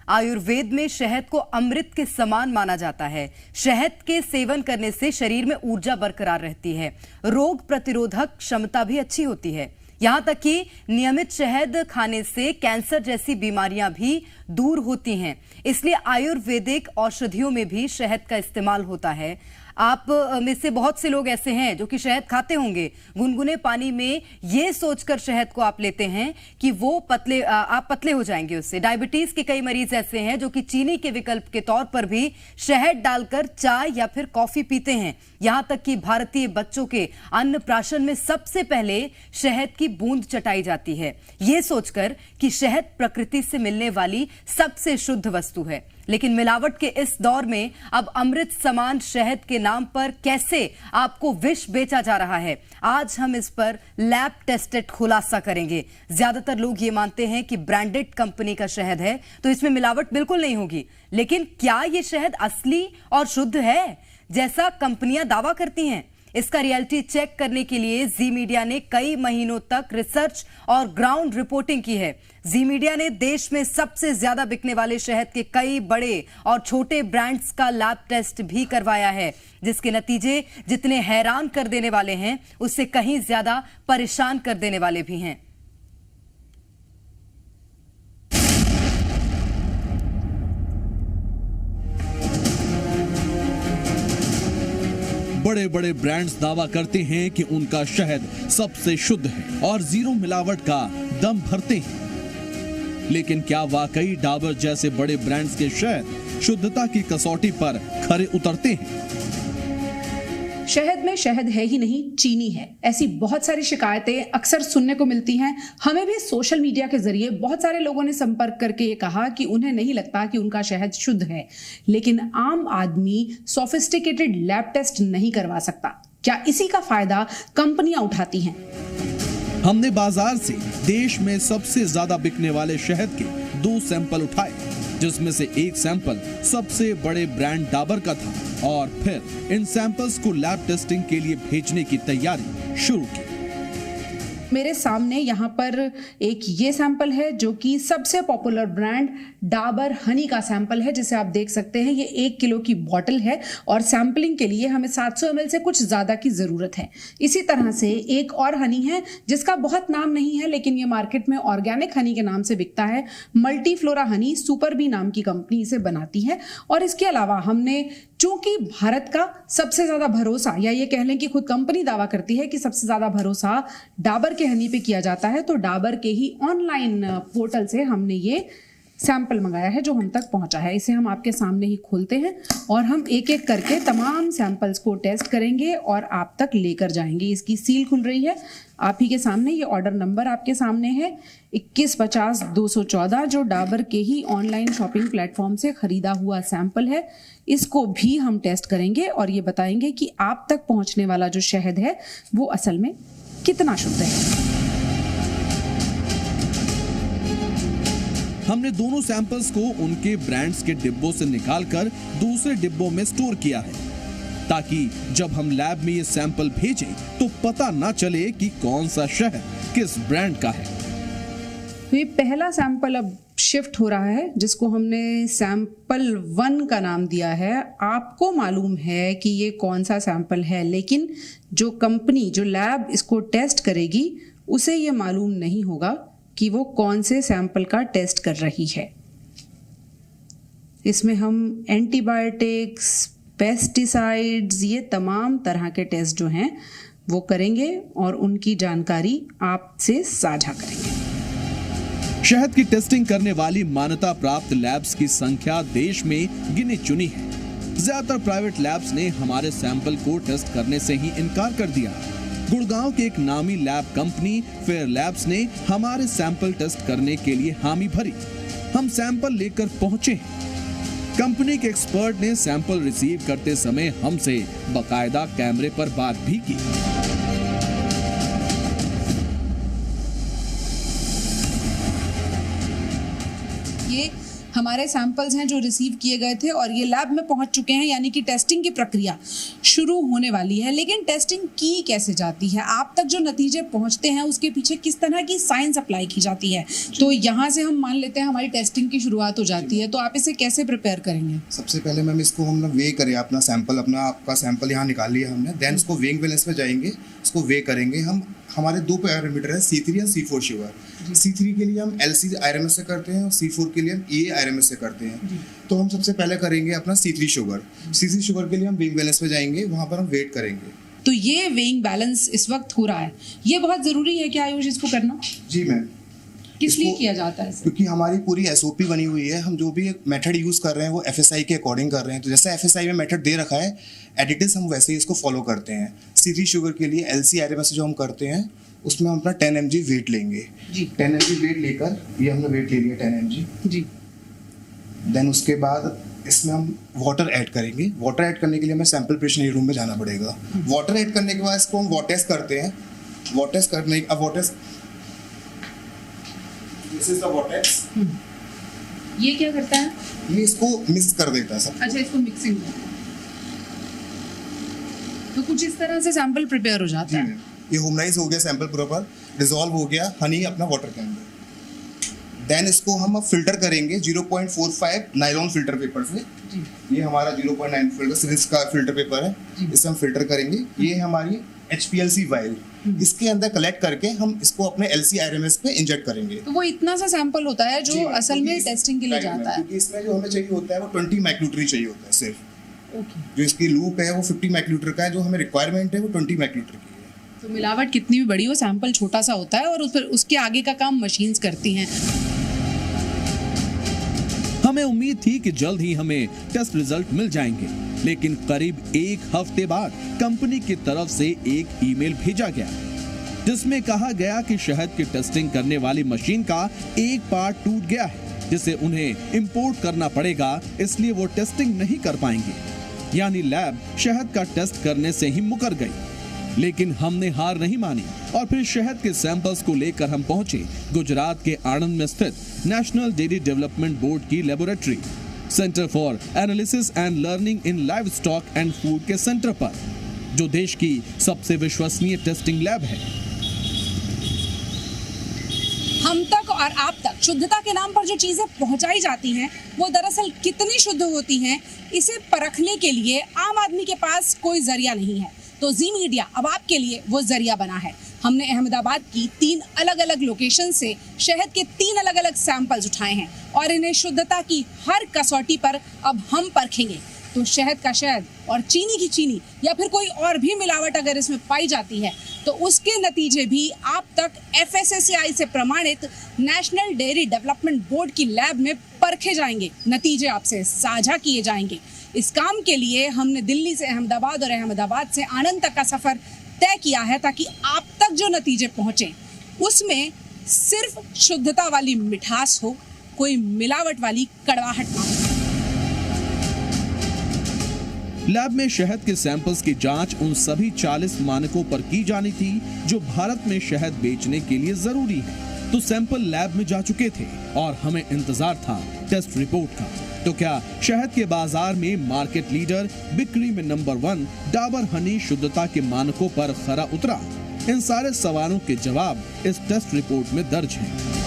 आयुर्वेद में शहद को अमृत के समान माना जाता है। शहद के सेवन करने से शरीर में ऊर्जा बरकरार रहती है, रोग प्रतिरोधक क्षमता भी अच्छी होती है। यहाँ तक कि नियमित शहद खाने से कैंसर जैसी बीमारियां भी दूर होती हैं। इसलिए आयुर्वेदिक औषधियों में भी शहद का इस्तेमाल होता है। आप में से बहुत से लोग ऐसे हैं जो कि शहद खाते होंगे, गुनगुने पानी में ये सोचकर शहद को आप लेते हैं कि वो आप पतले हो जाएंगे उससे। डायबिटीज के कई मरीज ऐसे हैं जो कि चीनी के विकल्प के तौर पर भी शहद डालकर चाय या फिर कॉफी पीते हैं। यहां तक कि भारतीय बच्चों के अन्नप्राशन में सबसे पहले शहद की बूंद चटाई जाती है, ये सोचकर कि शहद प्रकृति से मिलने वाली सबसे शुद्ध वस्तु है। लेकिन मिलावट के इस दौर में अब अमृत समान शहद के नाम पर कैसे आपको विष बेचा जा रहा है, आज हम इस पर लैब टेस्टेड खुलासा करेंगे। ज्यादातर लोग ये मानते हैं कि ब्रांडेड कंपनी का शहद है तो इसमें मिलावट बिल्कुल नहीं होगी, लेकिन क्या ये शहद असली और शुद्ध है जैसा कंपनियां दावा करती हैं? इसका रियलिटी चेक करने के लिए जी मीडिया ने कई महीनों तक रिसर्च और ग्राउंड रिपोर्टिंग की है। जी मीडिया ने देश में सबसे ज्यादा बिकने वाले शहद के कई बड़े और छोटे ब्रांड्स का लैब टेस्ट भी करवाया है, जिसके नतीजे जितने हैरान कर देने वाले हैं उससे कहीं ज्यादा परेशान कर देने वाले भी हैं। बड़े बड़े ब्रांड्स दावा करते हैं कि उनका शहद सबसे शुद्ध है और जीरो मिलावट का दम भरते हैं। लेकिन क्या वाकई डाबर जैसे बड़े ब्रांड्स के शहद शुद्धता की कसौटी पर खरे उतरते हैं? शहद में शहद है ही नहीं, चीनी है। ऐसी बहुत सारी शिकायतें अक्सर सुनने को मिलती हैं। हमें भी सोशल मीडिया के जरिए बहुत सारे लोगों ने संपर्क करके ये कहा कि उन्हें नहीं लगता कि उनका शहद शुद्ध है। लेकिन आम आदमी सोफिस्टिकेटेड लैब टेस्ट नहीं करवा सकता। क्या इसी का फायदा कंपनियां उठाती हैं? हमने बाजार से देश में सबसे ज्यादा बिकने वाले शहद के 2 सैंपल उठाए, जिसमें से एक सैंपल सबसे बड़े ब्रांड डाबर का था और फिर इन सैंपल्स को लैब टेस्टिंग के लिए भेजने की तैयारी शुरू की। मेरे सामने यहाँ पर एक ये सैंपल है जो कि सबसे पॉपुलर ब्रांड डाबर हनी का सैंपल है, जिसे आप देख सकते हैं। ये 1 किलो की बॉटल है और सैंपलिंग के लिए हमें 700 ml से कुछ ज्यादा की जरूरत है। इसी तरह से एक और हनी है जिसका बहुत नाम नहीं है, लेकिन ये मार्केट में ऑर्गेनिक हनी के नाम से बिकता है। Multi flora honey super bee नाम की कंपनी इसे बनाती है। और इसके अलावा हमने, चूंकि भारत का सबसे ज्यादा भरोसा, या ये कह लें कि खुद कंपनी दावा करती है कि सबसे ज्यादा भरोसा डाबर के हनी पे किया जाता है, तो डाबर के ही ऑनलाइन पोर्टल से हमने ये सैंपल मंगाया है जो हम तक पहुंचा है। इसे हम आपके सामने ही खोलते हैं और हम एक एक करके तमाम सैंपल्स को टेस्ट करेंगे और आप तक लेकर जाएंगे। इसकी सील खुल रही है आप ही के सामने। ये ऑर्डर नंबर आपके सामने है 2150-214, जो डाबर के ही ऑनलाइन शॉपिंग प्लेटफॉर्म से खरीदा हुआ सैंपल है। इसको भी हम टेस्ट करेंगे और ये बताएंगे कि आप तक पहुंचने वाला जो शहद है वो असल में कितना शुद्ध है। हमने दोनों सैंपल्स को उनके ब्रांड्स के डिब्बों से निकालकर दूसरे डिब्बों में स्टोर किया है, ताकि जब हम लैब में ये सैंपल भेजें तो पता ना चले कि कौन सा शहद किस ब्रांड का है। ये पहला सैंपल अब शिफ्ट हो रहा है, जिसको हमने सैंपल 1 का नाम दिया है। आपको मालूम है कि ये कौन सा सैंपल है, लेकिन जो कंपनी, जो लैब इसको टेस्ट करेगी, उसे ये मालूम नहीं होगा कि वो कौन से सैंपल का टेस्ट कर रही है। इसमें हम एंटीबायोटिक्स, पेस्टिसाइड्स, ये तमाम तरह के टेस्ट जो हैं वो करेंगे और उनकी जानकारी आपसे साझा करेंगे। शहद की टेस्टिंग करने वाली मान्यता प्राप्त लैब्स की संख्या देश में गिनी चुनी है। ज्यादातर प्राइवेट लैब्स ने हमारे सैंपल को टेस्ट करने से ही इनकार कर दिया। गुड़गांव के एक नामी लैब कंपनी फेयर लैब्स ने हमारे सैंपल टेस्ट करने के लिए हामी भरी। हम सैंपल लेकर पहुंचे हैं। कंपनी के एक्सपर्ट ने सैंपल रिसीव करते समय हमसे बाकायदा कैमरे पर बात भी की। ये हमारे सैंपल्स हैं जो रिसीव किए गए थे और ये लैब में पहुंच चुके हैं, यानी कि टेस्टिंग की प्रक्रिया शुरू होने वाली है। लेकिन टेस्टिंग की कैसे जाती है, आप तक जो नतीजे पहुंचते हैं उसके पीछे किस तरह की साइंस अप्लाई की जाती है, तो यहाँ से हम मान लेते हैं हमारी टेस्टिंग की शुरुआत हो जाती है। तो आप इसे कैसे प्रिपेयर करेंगे? सबसे पहले मैम इसको हम वे करें, अपना सैंपल, आपका सैंपल यहाँ निकाल लिया हमने, देन इसको वेइंग बैलेंस में जाएंगे, इसको वे करेंगे हम। हमारे दो पैरामीटर है, C3 या C4 शुगर। C3 के लिए हम LC IRMS से करते हैं और C4 के लिए हम EA IRMS से करते हैं। तो हम सबसे पहले करेंगे अपना C3 शुगर। C3 शुगर के लिए हम वेइंग बैलेंस में जाएंगे, वहाँ पर हम वेट करेंगे। तो ये वेइंग बैलेंस इस वक्त हो रहा है, ये बहुत ज़रूरी है क्या आयुष इसको करना? जी मैम। किस लिए किया जाता है? क्योंकि हमारी पूरी SOP बनी हुई है, हम जो भी मेथड यूज़ कर रहे हैं वो FSI के अकॉर्डिंग कर रहे हैं। तो जैसे FSI में मेथड दे रखा है एडिटिव्स, हम वैसे ही इसको फॉलो करते हैं। C3 शुगर के लिए LC IRMS जो हम करते हैं उसमें हम अपना 10 mg वेट लेंगे जी। 10 mg वेट लेकर, ये हमने वेट ले लिया 10 mg जी। देन उसके बाद इसमें हम वाटर ऐड करेंगे। वाटर ऐड करने के लिए हमें सैंपल प्रिपरेशन रूम में जाना पड़ेगा। वाटर ऐड करने के बाद इसको हम वाटर टेस्ट करते हैं। वाटर टेस्ट करने अब water this is the water test. ये क्या करता है? ये इसको मिक्स कर देता है सब। अच्छा, इसको मिक्सिंग। तो कुछ इस तरह से सैंपल प्रिपेयर हो जाता है। ये होमोनाइज हो गया सैंपल, प्रॉपर डिसॉल्व हो गया हनी अपना वाटर के अंदर। देन इसको हम अब फिल्टर करेंगे 0.45 नायलॉन फिल्टर पेपर से। ये हमारा 0.9 फिल्टर सीरीज का फिल्टर पेपर है, इससे हम फिल्टर करेंगे। ये हमारी HPLC वाइल, इसके अंदर कलेक्ट करके हम इसको अपने LC IRMS पे इंजेक्ट करेंगे। तो वो इतना सा सैंपल होता है जो असल में टेस्टिंग के लिए जाता है। क्योंकि इसमें जो हमें चाहिए होता है वो 20 माइक्रोलीटर चाहिए होता है सिर्फ। जो इसकी लूप है वो 50 माइक्रोलीटर का है, जो हमें रिक्वायरमेंट है वो 20 माइक्रोलीटर की है। तो मिलावट कितनी भी बड़ी हो, सैंपल छोटा सा होता है और उसके आगे का काम मशीन्स करती हैं। हमें उम्मीद थी कि जल्द ही हमें टेस्ट रिजल्ट मिल जाएंगे, लेकिन करीब 1 हफ्ते बाद कंपनी की तरफ से एक ईमेल भेजा गया जिसमें कहा गया कि शहद की टेस्टिंग करने वाली मशीन का एक पार्ट टूट गया है, जिसे उन्हें इंपोर्ट करना पड़ेगा, इसलिए वो टेस्टिंग नहीं कर पाएंगे। यानी लैब शहद का टेस्ट करने से ही मुकर गई। लेकिन हमने हार नहीं मानी और फिर शहद के सैंपल्स को लेकर हम पहुंचे गुजरात के आणंद में स्थित नेशनल डेयरी डेवलपमेंट बोर्ड की laboratory, centre for analysis and learning in live stock and food के सेंटर पर, जो देश की सबसे विश्वसनीय टेस्टिंग लैब है। हम तक और आप तक शुद्धता के नाम पर जो चीजें पहुंचाई जाती हैं वो दरअसल कितनी शुद्ध होती हैं, इसे परखने के लिए आम आदमी के पास कोई जरिया नहीं है। तो जी मीडिया अब आपके लिए वो जरिया बना है। हमने अहमदाबाद की 3 अलग अलग लोकेशन से शहद के 3 अलग अलग सैंपल्स उठाए हैं और इन्हें शुद्धता की हर कसौटी पर अब हम परखेंगे। तो शहद का शहद और चीनी की चीनी या फिर कोई और भी मिलावट अगर इसमें पाई जाती है तो उसके नतीजे भी आप तक FSSAI से प्रमाणित नेशनल डेयरी डेवलपमेंट बोर्ड की लैब में परखे जाएंगे, नतीजे आपसे साझा किए जाएंगे। इस काम के लिए हमने दिल्ली से अहमदाबाद और अहमदाबाद से आणंद तक का सफर तय किया है ताकि आप तक जो नतीजे पहुंचे उसमें सिर्फ शुद्धता वाली मिठास हो, कोई मिलावट वाली कड़वाहट ना हो। लैब में शहद के सैंपल्स की जांच उन सभी 40 मानकों पर की जानी थी जो भारत में शहद बेचने के लिए जरूरी है। तो सैंपल लैब में जा चुके थे और हमें इंतजार था टेस्ट रिपोर्ट का। तो क्या शहद के बाजार में मार्केट लीडर, बिक्री में नंबर 1 डाबर हनी शुद्धता के मानकों पर खरा उतरा? इन सारे सवालों के जवाब इस टेस्ट रिपोर्ट में दर्ज हैं।